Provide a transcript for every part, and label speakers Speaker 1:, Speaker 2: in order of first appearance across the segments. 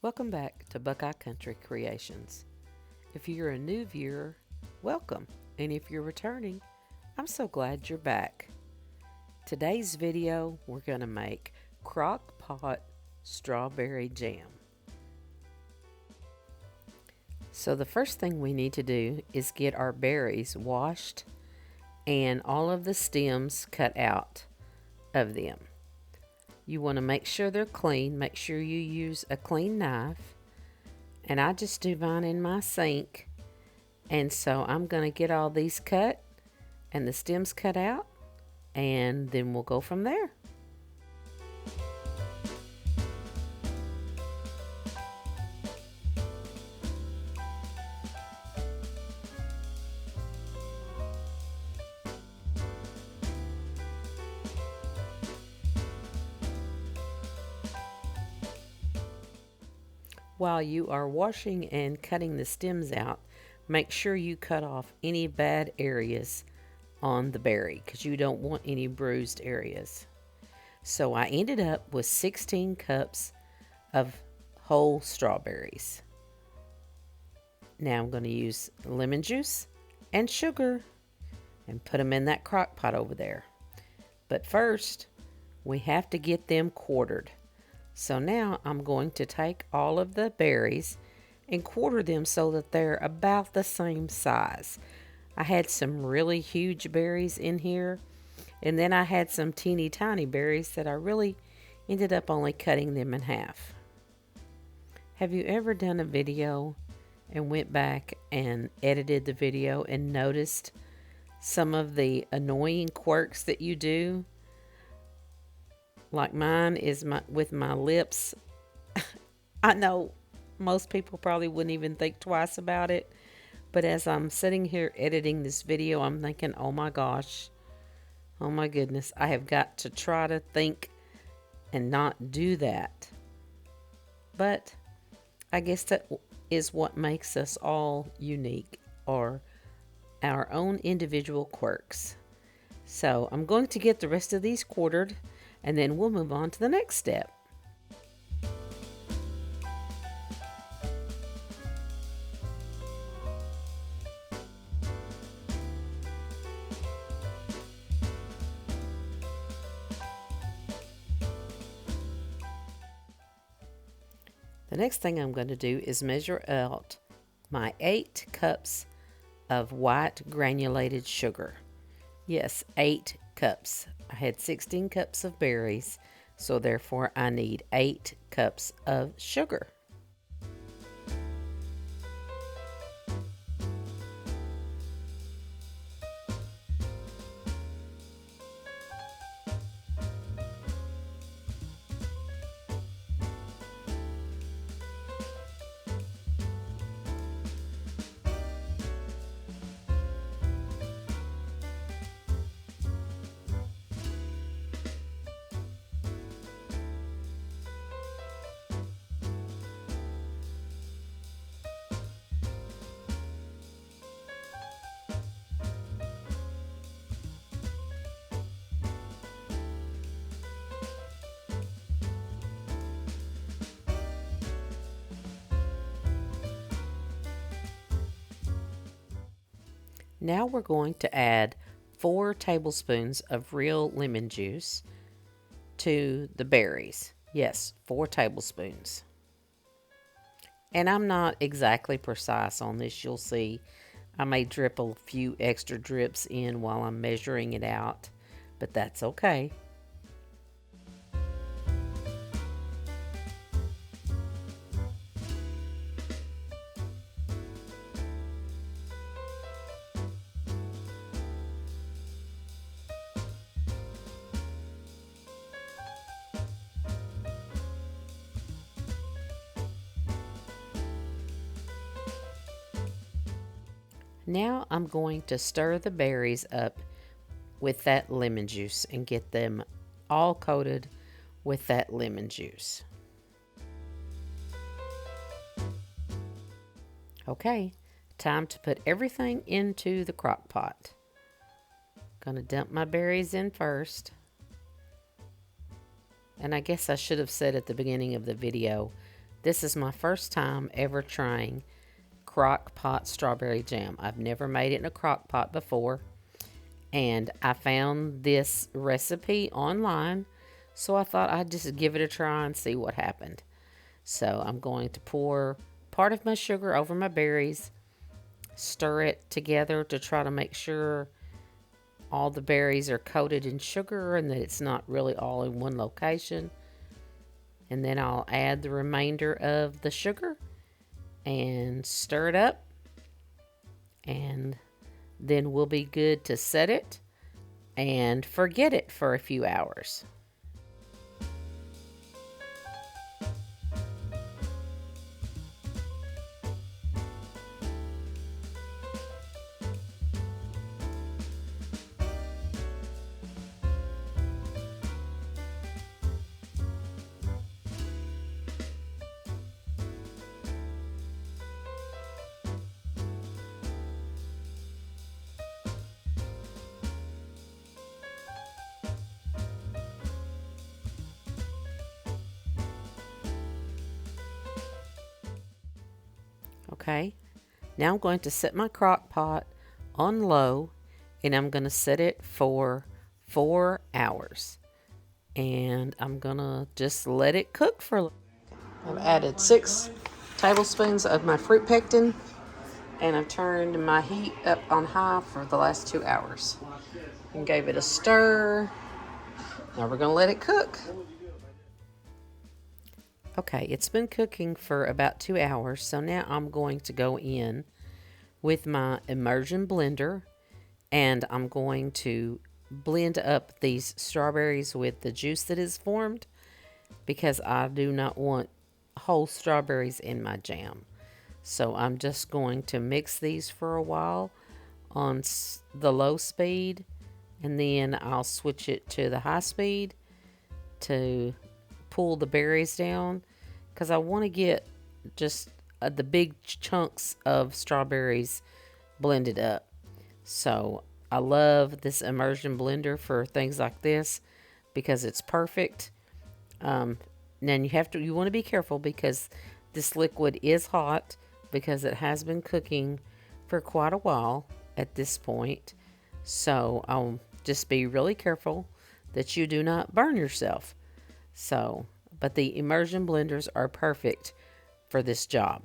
Speaker 1: Welcome back to Buckeye Country Creations. If you're a new viewer, welcome, and if you're returning, I'm so glad you're back. Today's video, we're going to make Crockpot strawberry jam. So the first thing we need to do is get our berries washed and all of the stems cut out of them. You want to make sure they're clean. Make sure you use a clean knife. And I just do mine in my sink. And so I'm going to get all these cut and the stems cut out. And then we'll go from there. While you are washing and cutting the stems out, make sure you cut off any bad areas on the berry because you don't want any bruised areas. So I ended up with 16 cups of whole strawberries. Now I'm going to use lemon juice and sugar and put them in that crock pot over there. But first, we have to get them quartered. So now I'm going to take all of the berries and quarter them so that they're about the same size. I had some really huge berries in here, and then I had some teeny tiny berries that I really ended up only cutting them in half. Have you ever done a video and went back and edited the video and noticed some of the annoying quirks that you do? Like mine is with my lips. I know most people probably wouldn't even think twice about it. But as I'm sitting here editing this video, I'm thinking, oh my gosh, oh my goodness, I have got to try to think and not do that. But I guess that is what makes us all unique, or our own individual quirks. So I'm going to get the rest of these quartered, and then we'll move on to the next step. The next thing I'm going to do is measure out my 8 cups of white granulated sugar. Yes, 8 cups. I had 16 cups of berries, so therefore I need 8 cups of sugar. Now we're going to add 4 tablespoons of real lemon juice to the berries. Yes, 4 tablespoons. And I'm not exactly precise on this. You'll see I may drip a few extra drips in while I'm measuring it out, but that's okay. Now I'm going to stir the berries up with that lemon juice and get them all coated with that lemon juice. Okay, time to put everything into the crock pot. Gonna dump my berries in first. And I guess I should have said at the beginning of the video, This is my first time ever trying Crockpot strawberry jam. I've never made it in a Crockpot before, and I found this recipe online, so I thought I'd just give it a try and see what happened. So I'm going to pour part of my sugar over my berries, stir it together to try to make sure all the berries are coated in sugar and that it's not really all in one location. And then I'll add the remainder of the sugar and stir it up, and then we'll be good to set it and forget it for a few hours. Okay, now I'm going to set my crock pot on low, and I'm going to set it for 4 hours. And I'm going to just let it cook for. I've added 6 tablespoons of my fruit pectin, and I've turned my heat up on high for the last 2 hours. And gave it a stir. Now we're going to let it cook. Okay, it's been cooking for about 2 hours, so now I'm going to go in with my immersion blender, and I'm going to blend up these strawberries with the juice that is formed, because I do not want whole strawberries in my jam. So I'm just going to mix these for a while on the low speed, and then I'll switch it to the high speed to pull the berries down, because I want to get just the big chunks of strawberries blended up. So I love this immersion blender for things like this because it's perfect. Now you want to be careful because this liquid is hot, because it has been cooking for quite a while at this point. So I'll just be really careful that you do not burn yourself. But the immersion blenders are perfect for this job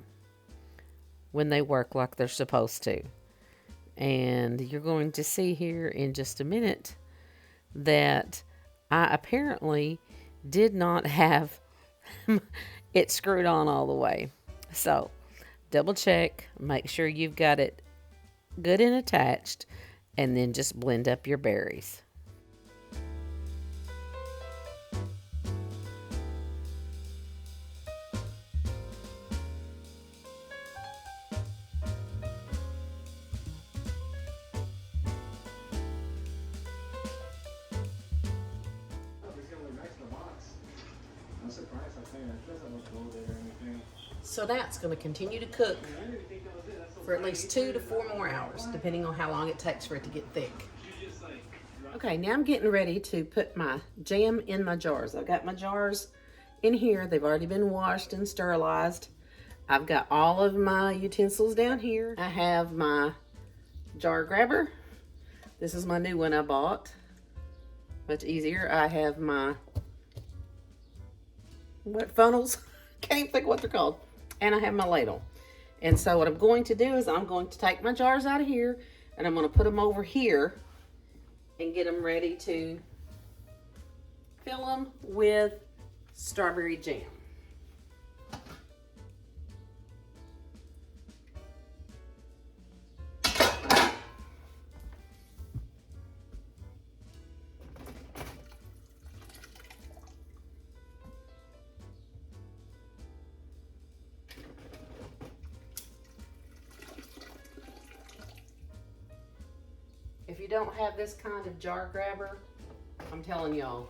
Speaker 1: when they work like they're supposed to. And you're going to see here in just a minute that I apparently did not have it screwed on all the way. So double check, make sure you've got it good and attached, and then just blend up your berries. So that's going to continue to cook for at least 2 to 4 more hours, depending on how long it takes for it to get thick. Okay, now I'm getting ready to put my jam in my jars. I've got my jars in here. They've already been washed and sterilized. I've got all of my utensils down here. I have my jar grabber. This is my new one I bought. Much easier. I have my funnels? Can't even think what they're called. And I have my ladle. And so what I'm going to do is I'm going to take my jars out of here, and I'm going to put them over here and get them ready to fill them with strawberry jam. If you don't have this kind of jar grabber, I'm telling y'all,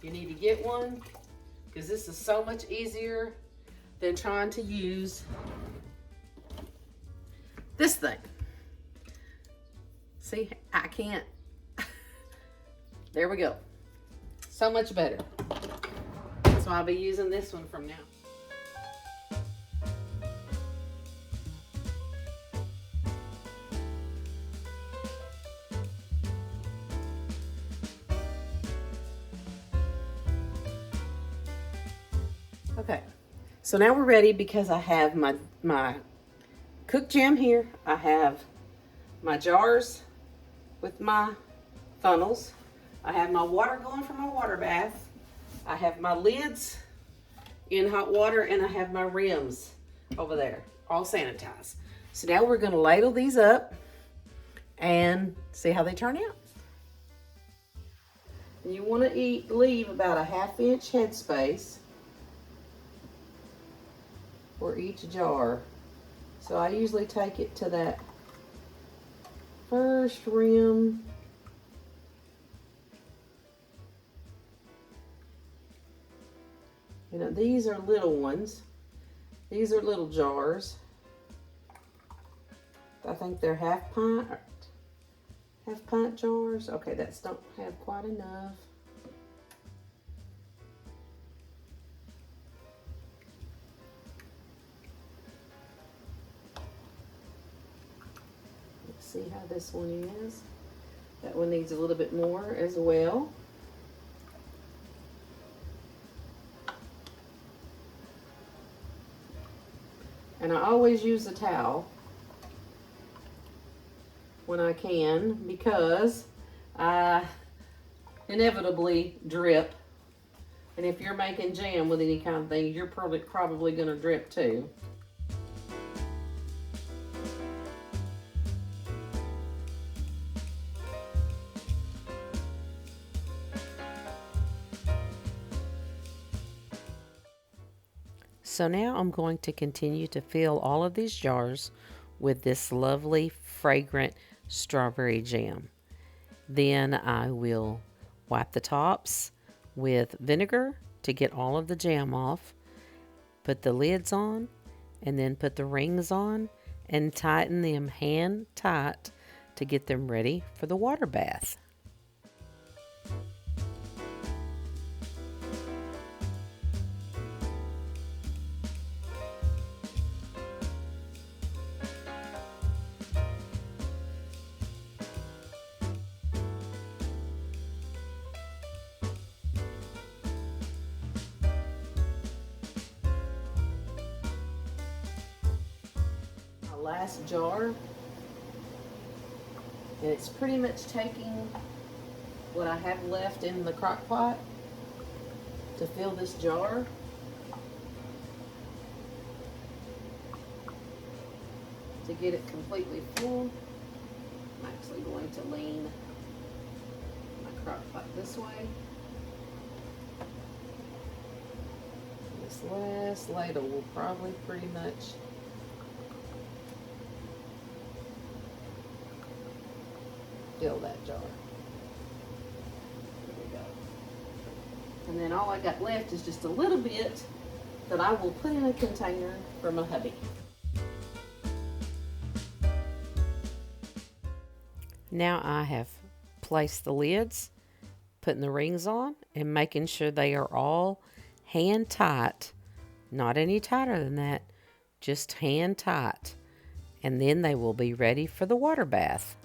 Speaker 1: you need to get one, because this is so much easier than trying to use this thing. See, I can't. There we go. So much better. So I'll be using this one from now. Okay, so now we're ready because I have my cooked jam here. I have my jars with my funnels. I have my water going for my water bath. I have my lids in hot water, and I have my rims over there, all sanitized. So now we're gonna ladle these up and see how they turn out. You wanna leave about a 1/2 inch headspace for each jar. So I usually take it to that first rim. You know, these are little ones. These are little jars. I think they're half pint jars. Okay, that's don't have quite enough. Let's see how this one is. That one needs a little bit more as well. And I always use a towel when I can, because I inevitably drip. And if you're making jam with any kind of thing, you're probably going to drip too. So now I'm going to continue to fill all of these jars with this lovely, fragrant strawberry jam. Then I will wipe the tops with vinegar to get all of the jam off, put the lids on, and then put the rings on and tighten them hand tight to get them ready for the water bath. Last jar, and it's pretty much taking what I have left in the crock pot to fill this jar. To get it completely full, I'm actually going to lean my crock pot this way. This last ladle will probably pretty much fill that jar. There we go. And then all I got left is just a little bit that I will put in a container for my hubby. Now I have placed the lids, putting the rings on, and making sure they are all hand tight. Not any tighter than that, just hand tight. And then they will be ready for the water bath.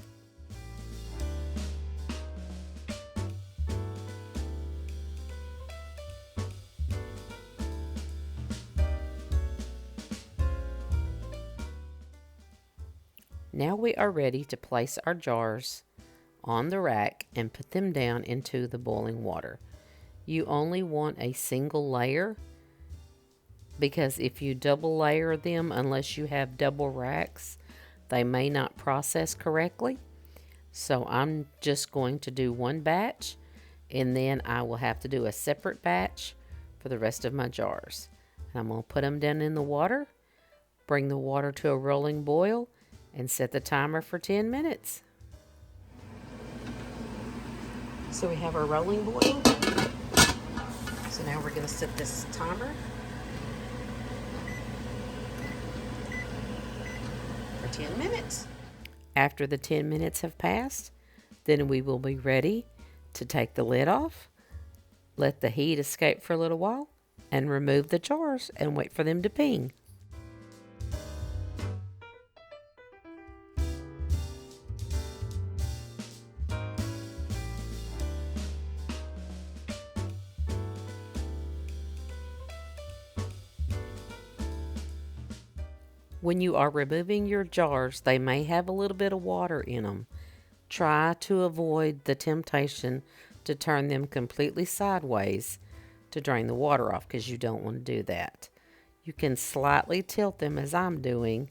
Speaker 1: Now we are ready to place our jars on the rack and put them down into the boiling water. You only want a single layer, because if you double layer them, unless you have double racks, they may not process correctly. So I'm just going to do one batch, and then I will have to do a separate batch for the rest of my jars. And I'm going to put them down in the water, bring the water to a rolling boil, and set the timer for 10 minutes. So we have our rolling boil. So now we're going to set this timer for 10 minutes. After the 10 minutes have passed, then we will be ready to take the lid off, let the heat escape for a little while, and remove the jars and wait for them to ping. When you are removing your jars, they may have a little bit of water in them. Try to avoid the temptation to turn them completely sideways to drain the water off, because you don't want to do that. You can slightly tilt them as I'm doing,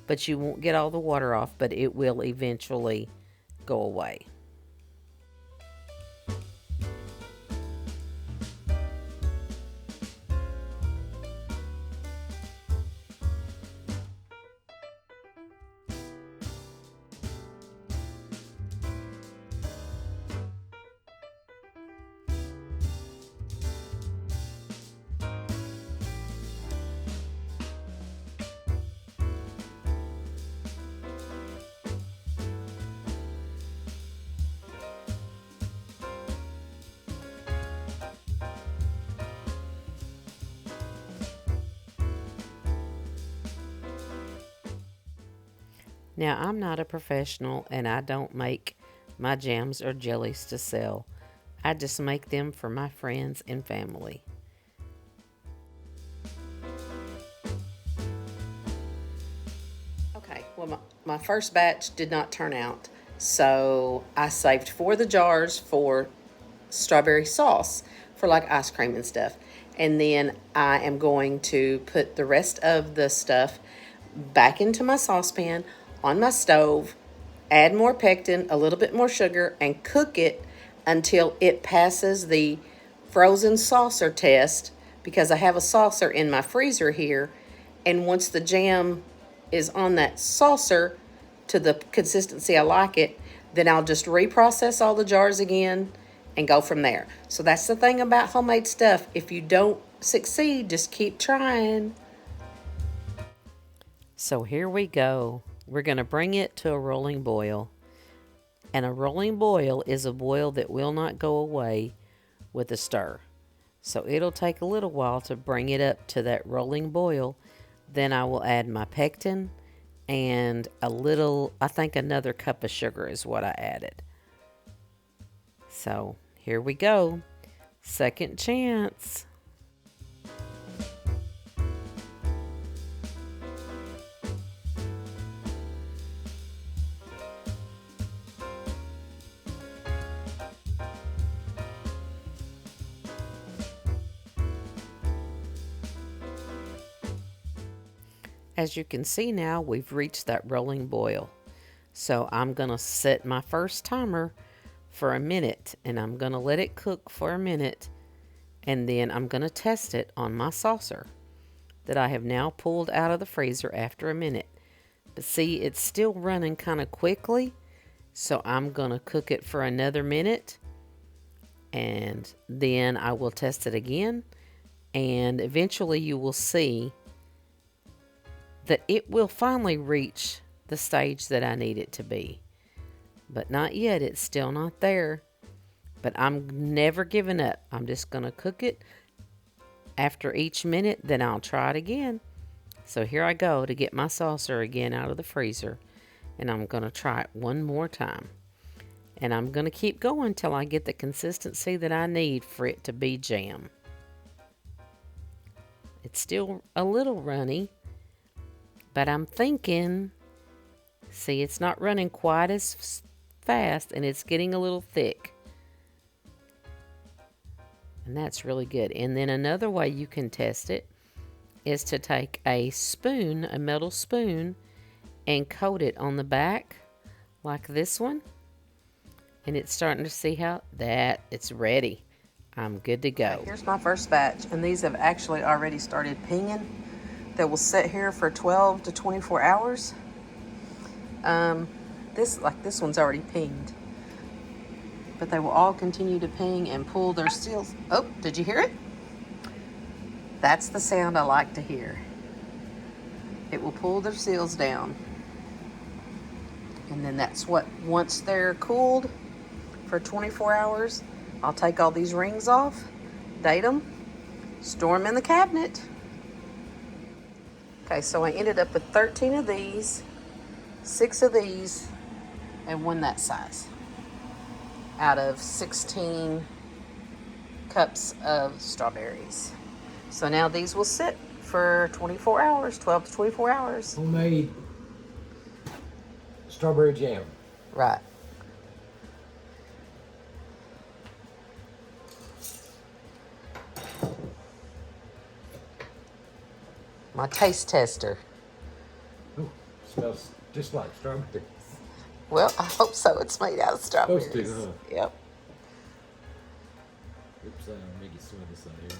Speaker 1: but you won't get all the water off, but it will eventually go away. Now, I'm not a professional and I don't make my jams or jellies to sell. I just make them for my friends and family. Okay, well, my first batch did not turn out, so I saved 4 of the jars for strawberry sauce for like ice cream and stuff. And then I am going to put the rest of the stuff back into my saucepan on my stove, add more pectin, a little bit more sugar, and cook it until it passes the frozen saucer test, because I have a saucer in my freezer here. And once the jam is on that saucer to the consistency I like it, then I'll just reprocess all the jars again and go from there. So that's the thing about homemade stuff. If you don't succeed, just keep trying. So here we go. We're going to bring it to a rolling boil. And a rolling boil is a boil that will not go away with a stir. So it'll take a little while to bring it up to that rolling boil. Then I will add my pectin and a little, I think another cup of sugar is what I added. So here we go. Second chance. As you can see now, we've reached that rolling boil. So I'm going to set my first timer for a minute, and I'm going to let it cook for a minute, and then I'm going to test it on my saucer that I have now pulled out of the freezer after a minute. But see, it's still running kind of quickly, so I'm going to cook it for another minute, and then I will test it again, and eventually you will see that it will finally reach the stage that I need it to be. But not yet, it's still not there. But I'm never giving up. I'm just going to cook it. After each minute, then I'll try it again. So here I go to get my saucer again out of the freezer. And I'm going to try it one more time. And I'm going to keep going till I get the consistency that I need for it to be jam. It's still a little runny. But I'm thinking, see, it's not running quite as fast, and it's getting a little thick. And that's really good. And then another way you can test it is to take a spoon, a metal spoon, and coat it on the back like this one. And it's starting to see how that it's ready. I'm good to go. Here's my first batch, and these have actually already started pinging. They will sit here for 12 to 24 hours. This one's already pinged. But they will all continue to ping and pull their seals. Oh, did you hear it? That's the sound I like to hear. It will pull their seals down. And then that's what, once they're cooled for 24 hours, I'll take all these rings off, date them, store them in the cabinet. Okay, so I ended up with 13 of these, 6 of these, and 1 that size out of 16 cups of strawberries. So now these will sit for 24 hours, 12 to 24 hours.
Speaker 2: Homemade strawberry jam.
Speaker 1: Right. My taste tester.
Speaker 2: Ooh, smells just like strawberry.
Speaker 1: Well, I hope so. It's made out of strawberries.
Speaker 2: Supposed to, huh?
Speaker 1: Yep.
Speaker 2: Oops, make it swing this side here.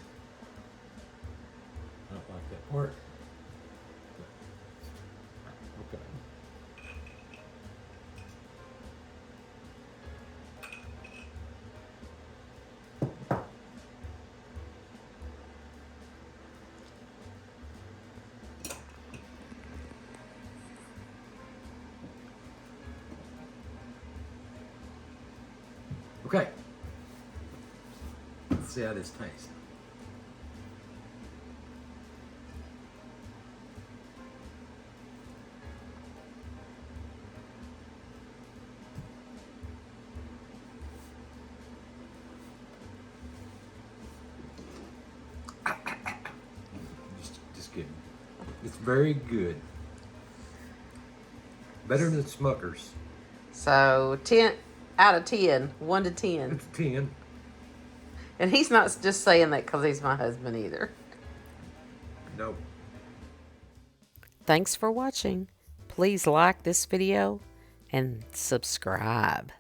Speaker 2: I don't like that part. Okay. Okay. Let's see how this tastes. Just kidding. It's very good. Better than Smucker's.
Speaker 1: So 10 out of 10, 1 to 10.
Speaker 2: It's 10.
Speaker 1: And he's not just saying that because he's my husband either.
Speaker 2: Nope.
Speaker 1: Thanks for watching. Please like this video and subscribe.